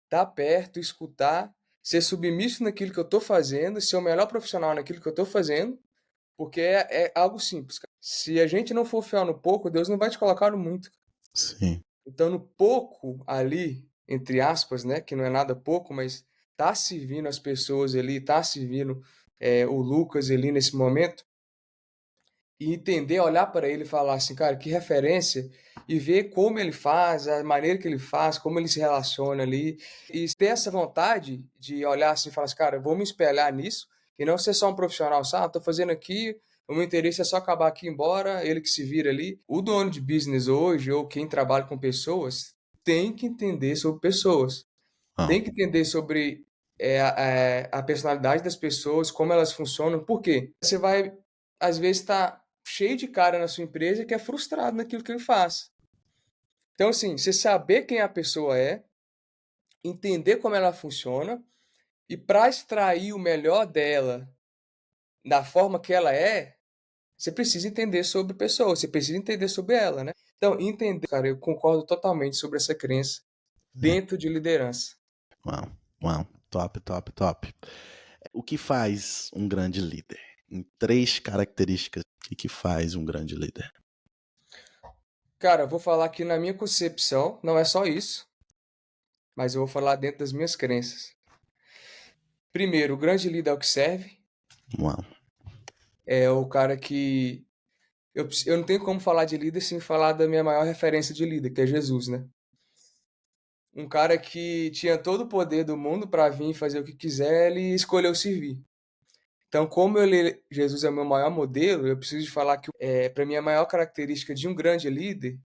estar perto, escutar, ser submisso naquilo que eu estou fazendo, ser o melhor profissional naquilo que eu estou fazendo, porque é algo simples, cara. Se a gente não for fiel no pouco, Deus não vai te colocar no muito. sim. Então, no pouco ali, entre aspas, né, que não é nada pouco, mas tá servindo as pessoas ali, tá servindo o Lucas ali nesse momento, e entender, olhar para ele e falar assim, cara, que referência, e ver como ele faz, a maneira que ele faz, como ele se relaciona ali, e ter essa vontade de olhar assim e falar assim, cara, eu vou me espelhar nisso, e não ser só um profissional, sabe, tô fazendo aqui, o meu interesse é só acabar aqui e ir embora, ele que se vira ali. O dono de business hoje, ou quem trabalha com pessoas, tem que entender sobre pessoas, Não, tem que entender sobre a personalidade das pessoas, como elas funcionam. Por quê? Você vai, às vezes, estar cheio de cara na sua empresa que é frustrado naquilo que ele faz. Então, assim, você saber quem a pessoa é, entender como ela funciona, e para extrair o melhor dela da forma que ela é, você precisa entender sobre pessoas, você precisa entender sobre ela, né? Então, entender, cara, eu concordo totalmente sobre essa crença sim. dentro de liderança. Uau, uau. Top, top, top. O que faz um grande líder? Em 3 características, o que faz um grande líder? Cara, eu vou falar que na minha concepção, não é só isso, mas eu vou falar dentro das minhas crenças. Primeiro, o grande líder é o que serve, Uau, é o cara que. Eu não tenho como falar de líder sem falar da minha maior referência de líder, que é Jesus, né? Um cara que tinha todo o poder do mundo para vir e fazer o que quiser, ele escolheu servir. Então, como Jesus é o meu maior modelo, eu preciso de falar que, para mim, a maior característica de um grande líder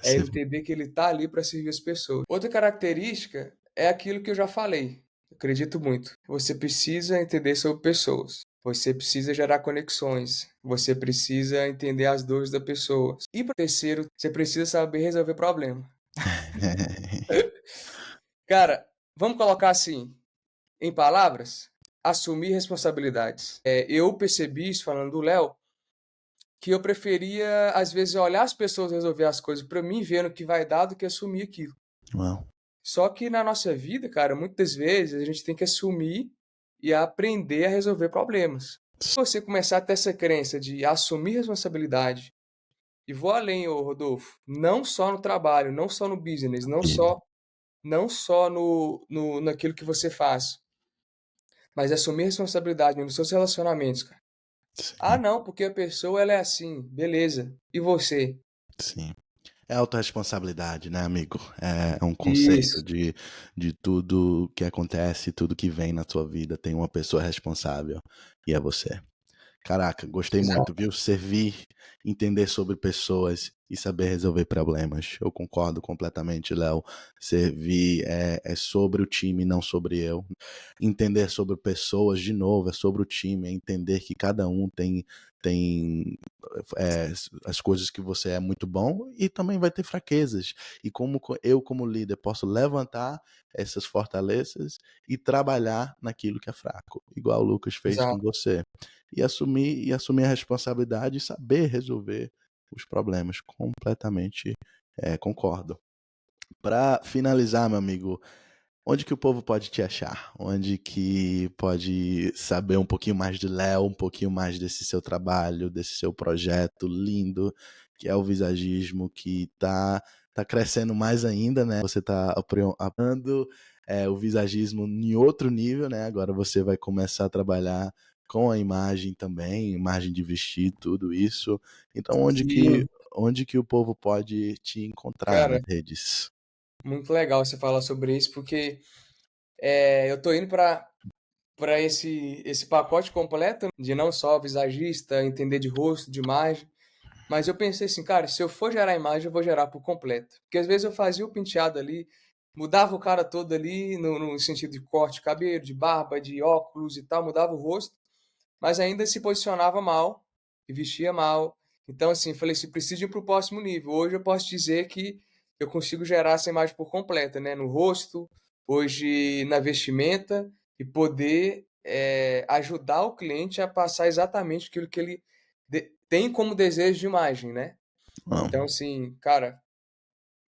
é você, entender que ele está ali para servir as pessoas. Outra característica é aquilo que eu já falei, eu acredito muito. Você precisa entender sobre pessoas. Você precisa gerar conexões. Você precisa entender as dores da pessoa. E para terceiro, você precisa saber resolver problema. Cara, vamos colocar assim, em palavras, assumir responsabilidades. Eu percebi isso falando do Léo, que eu preferia, às vezes, olhar as pessoas resolver as coisas para mim, vendo o que vai dar, do que assumir aquilo. Uau, Só que na nossa vida, cara, muitas vezes a gente tem que assumir e aprender a resolver problemas. Se você começar a ter essa crença de assumir responsabilidade, e vou além, ô Rodolfo, não só no trabalho, não só no business, vida. não só naquilo que você faz, mas assumir responsabilidade nos seus relacionamentos, cara. Ah, Sim, não, porque a pessoa ela é assim, beleza. E você? sim. É autorresponsabilidade, né, amigo? É um conceito Isso, de tudo que acontece, tudo que vem na tua vida, tem uma pessoa responsável, e é você. Caraca, gostei muito, exato, viu? Servir, entender sobre pessoas e saber resolver problemas. Eu concordo completamente, Léo. Servir é sobre o time, não sobre eu. Entender sobre pessoas, de novo, é sobre o time, é entender que cada um tem as coisas que você é muito bom e também vai ter fraquezas. E como eu, como líder, posso levantar essas fortalezas e trabalhar naquilo que é fraco, igual o Lucas fez com exato. você. E assumir a responsabilidade e saber resolver os problemas. Completamente concordo. Para finalizar, meu amigo, onde que o povo pode te achar? Onde que pode saber um pouquinho mais de Léo, um pouquinho mais desse seu trabalho, desse seu projeto lindo, que é o visagismo, que tá crescendo mais ainda, né? Você tá aprimorando o visagismo em outro nível, né? Agora você vai começar a trabalhar com a imagem também, imagem de vestir, tudo isso. Então, Sim, onde que o povo pode te encontrar cara, nas redes? muito legal você falar sobre isso, porque eu tô indo para esse pacote completo de não só visagista, entender de rosto, de imagem, mas eu pensei assim, cara, se eu for gerar imagem, eu vou gerar por completo. Porque às vezes eu fazia o penteado ali, mudava o cara todo ali no sentido de corte de cabelo, de barba, de óculos e tal, mudava o rosto, mas ainda se posicionava mal e vestia mal. Então, assim, falei assim, preciso ir para o próximo nível. Hoje eu posso dizer que eu consigo gerar essa imagem por completa, né? No rosto, hoje na vestimenta e poder ajudar o cliente a passar exatamente aquilo que ele tem como desejo de imagem, né? Não. Então, assim, cara,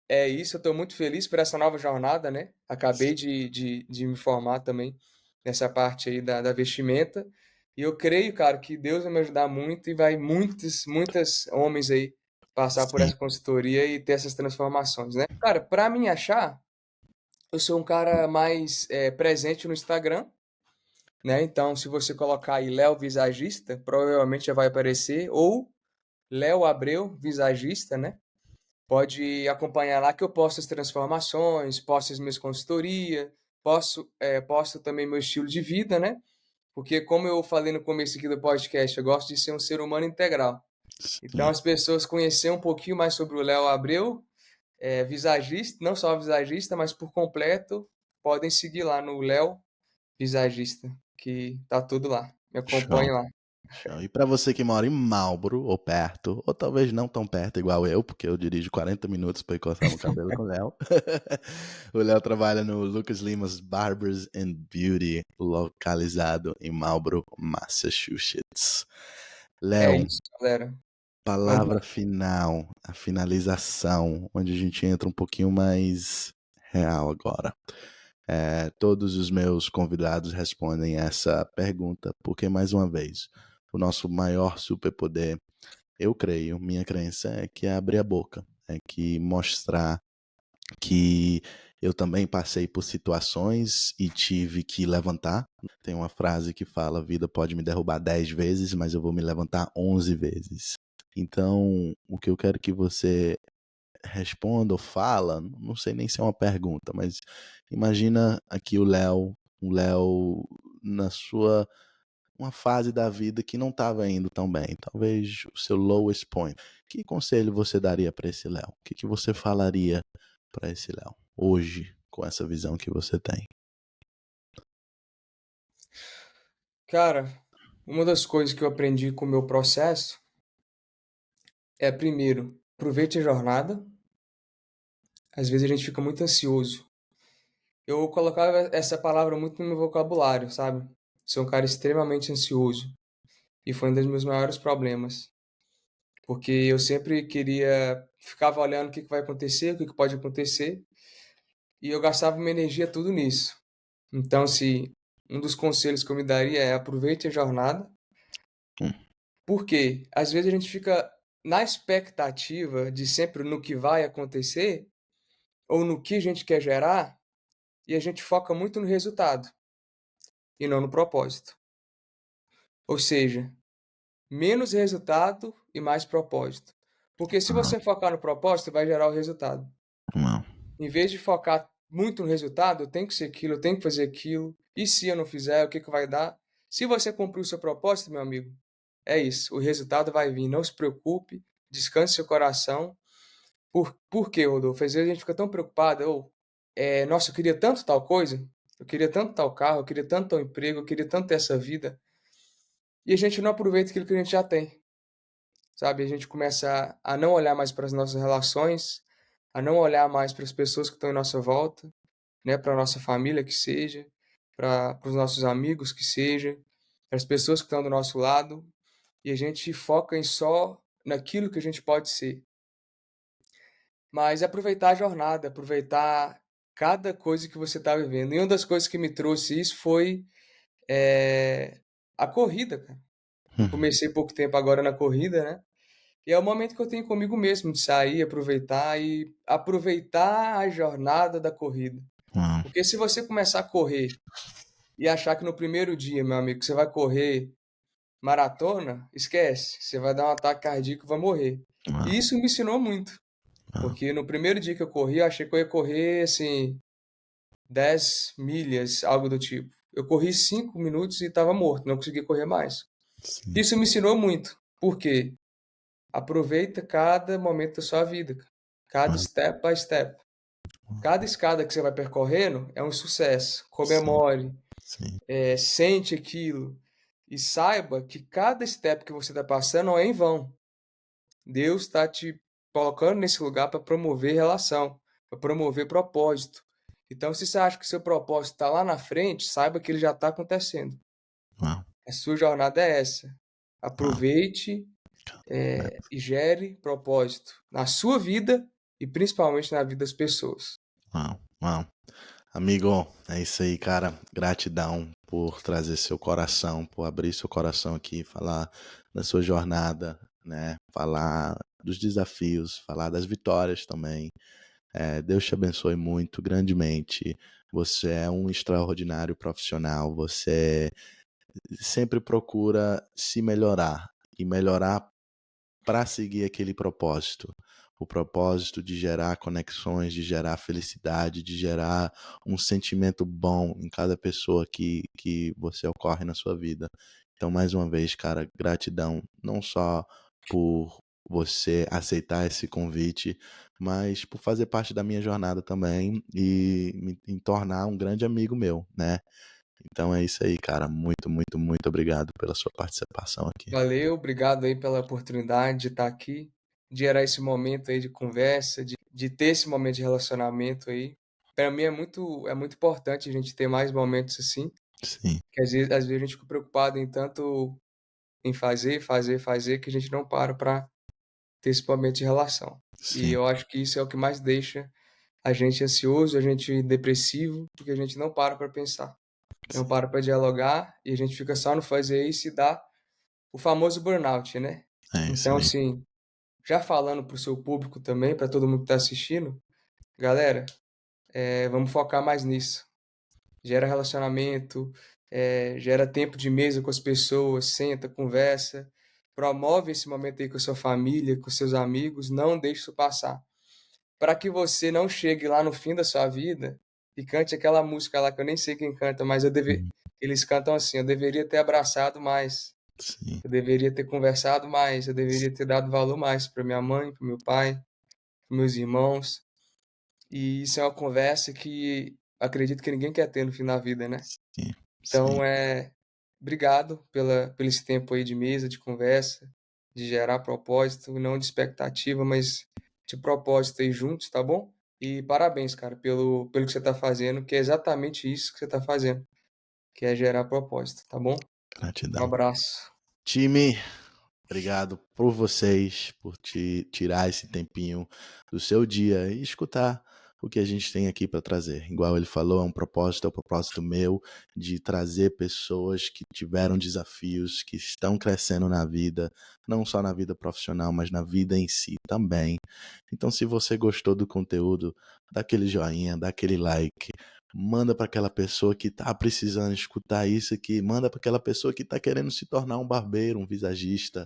é isso, eu estou muito feliz por essa nova jornada, né? Acabei de me formar também nessa parte aí da vestimenta. E eu creio, cara, que Deus vai me ajudar muito e vai muitas homens aí passar por Sim. essa consultoria e ter essas transformações, né? Cara, para mim achar, eu sou um cara mais presente no Instagram, né? Então, se você colocar aí Léo Visagista, provavelmente já vai aparecer, ou Léo Abreu Visagista, né? Pode acompanhar lá que eu posto as transformações, posto as minhas consultorias, posto também meu estilo de vida, né? Porque como eu falei no começo aqui do podcast, eu gosto de ser um ser humano integral. Então Sim. as pessoas conhecer um pouquinho mais sobre o Léo Abreu, visagista, não só visagista, mas por completo, podem seguir lá no Léo Visagista, que tá tudo lá. Me Show. acompanhe lá. Show. E para você que mora em Marlboro, ou perto, ou talvez não tão perto igual eu, porque eu dirijo 40 minutos para ir cortar meu cabelo com o Léo. O Léo trabalha no Lucas Limas Barbers and Beauty, localizado em Marlboro, Massachusetts. É Léo, isso, galera. Vamos lá. palavra final, a finalização, onde a gente entra um pouquinho mais real agora. Todos os meus convidados respondem essa pergunta, porque, mais uma vez, o nosso maior superpoder, eu creio, minha crença é que é abrir a boca, é que mostrar que eu também passei por situações e tive que levantar. Tem uma frase que fala: a vida pode me derrubar 10 vezes, mas eu vou me levantar 11 vezes. Então, o que eu quero que você responda ou fala, não sei nem se é uma pergunta, mas imagina aqui o Léo na sua uma fase da vida que não estava indo tão bem, talvez o seu lowest point. Que conselho você daria para esse Léo? O que, que você falaria para esse Léo hoje, com essa visão que você tem? Cara, uma das coisas que eu aprendi com o meu processo é, primeiro, aproveite a jornada. Às vezes a gente fica muito ansioso. Eu colocava essa palavra muito no meu vocabulário, sabe? Sou um cara extremamente ansioso. E foi um dos meus maiores problemas. Porque eu sempre ficava olhando o que vai acontecer, o que pode acontecer. E eu gastava minha energia tudo nisso. Então, se um dos conselhos que eu me daria é aproveite a jornada. Hum, Porque às vezes a gente fica na expectativa de sempre no que vai acontecer ou no que a gente quer gerar e a gente foca muito no resultado e não no propósito. Ou seja, menos resultado e mais propósito. Porque se não, você focar no propósito, vai gerar o resultado. não, Em vez de focar muito no resultado, eu tenho que ser aquilo, eu tenho que fazer aquilo, e se eu não fizer, o que que vai dar? Se você cumprir o seu propósito, meu amigo, é isso, o resultado vai vir, não se preocupe, descanse seu coração. Por quê, Rodolfo? Às vezes a gente fica tão preocupado, nossa, eu queria tanto tal coisa, eu queria tanto tal carro, eu queria tanto tal emprego, eu queria tanto ter essa vida, e a gente não aproveita aquilo que a gente já tem, sabe? A gente começa a não olhar mais para as nossas relações, a não olhar mais para as pessoas que estão em nossa volta, né? Para a nossa família que seja, para os nossos amigos que seja, para as pessoas que estão do nosso lado, e a gente foca em só naquilo que a gente pode ser. Mas aproveitar a jornada, aproveitar cada coisa que você está vivendo. E uma das coisas que me trouxe isso foi a corrida, cara. Eu hum, comecei pouco tempo agora na corrida, né? E é o momento que eu tenho comigo mesmo de sair, aproveitar e aproveitar a jornada da corrida. não, Porque se você começar a correr e achar que no primeiro dia, meu amigo, você vai correr maratona, esquece. Você vai dar um ataque cardíaco e vai morrer. E não, isso me ensinou muito. não, Porque no primeiro dia que eu corri, eu achei que eu ia correr, assim, 10 milhas, algo do tipo. Eu corri 5 minutos e estava morto, não consegui correr mais. sim, Isso me ensinou muito. Por quê? Aproveita cada momento da sua vida, cara. Cada não, step by step. Cada escada que você vai percorrendo é um sucesso. Sim, Comemore, sim. sente aquilo e saiba que cada step que você está passando não é em vão. Deus está te colocando nesse lugar para promover relação, para promover propósito. Então, se você acha que seu propósito está lá na frente, saiba que ele já está acontecendo. Uau, A sua jornada é essa. uau, Aproveite, e gere propósito na sua vida e principalmente na vida das pessoas. uau, uau. Amigo, é isso aí, cara. Gratidão por trazer seu coração, por abrir seu coração aqui, falar da sua jornada, né? Falar dos desafios, falar das vitórias também. Deus te abençoe muito, grandemente. Você é um extraordinário profissional. Você sempre procura se melhorar e melhorar para seguir aquele propósito. O propósito de gerar conexões, de gerar felicidade, de gerar um sentimento bom em cada pessoa que você ocorre na sua vida. Então, mais uma vez, cara, gratidão não só por você aceitar esse convite, mas por fazer parte da minha jornada também e me tornar um grande amigo meu, né? Então é isso aí, cara. Muito, muito, muito obrigado pela sua participação aqui. Valeu, obrigado aí pela oportunidade de estar aqui, de gerar esse momento aí de conversa, de ter esse momento de relacionamento aí. Para mim é muito importante a gente ter mais momentos assim, Sim, que às vezes a gente fica preocupado em tanto em fazer, fazer, fazer, que a gente não para ter esse momento de relação. E sim, eu acho que isso é o que mais deixa a gente ansioso, a gente depressivo, porque a gente não para pensar, não sim. para dialogar e a gente fica só no fazer isso e dá o famoso burnout, né. É isso Então, aí. assim, já falando para o seu público também, para todo mundo que está assistindo, galera, vamos focar mais nisso. Gera relacionamento, gera tempo de mesa com as pessoas, senta, conversa, promove esse momento aí com a sua família, com seus amigos, não deixe isso passar. Para que você não chegue lá no fim da sua vida e cante aquela música lá que eu nem sei quem canta, mas Hum, eles cantam assim: "Eu deveria ter abraçado mais, sim, eu deveria ter conversado mais, eu deveria ter dado valor mais para minha mãe, para meu pai, para meus irmãos". E isso é uma conversa que acredito que ninguém quer ter no fim da vida, né. sim, sim. Então, obrigado pelo esse tempo aí de mesa, de conversa, de gerar propósito, não de expectativa, mas de propósito aí juntos, tá bom? E parabéns, cara, pelo que você tá fazendo, que é exatamente isso que você tá fazendo, que é gerar propósito, tá bom? Um Gratidão. abraço. Time, obrigado por vocês, por tirar esse tempinho do seu dia e escutar o que a gente tem aqui para trazer. Igual ele falou, é um propósito meu de trazer pessoas que tiveram desafios, que estão crescendo na vida, não só na vida profissional, mas na vida em si também. Então, se você gostou do conteúdo, dá aquele joinha, dá aquele like. Manda para aquela pessoa que tá precisando escutar isso aqui. Manda para aquela pessoa que tá querendo se tornar um barbeiro, um visagista.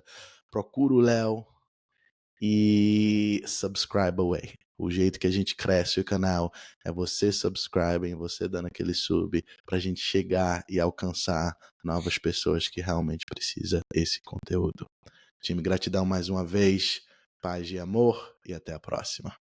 Procura o Léo e subscribe away. O jeito que a gente cresce o canal é você subscribing, você dando aquele sub pra gente chegar e alcançar novas pessoas que realmente precisam desse conteúdo. Time, gratidão mais uma vez, paz e amor e até a próxima.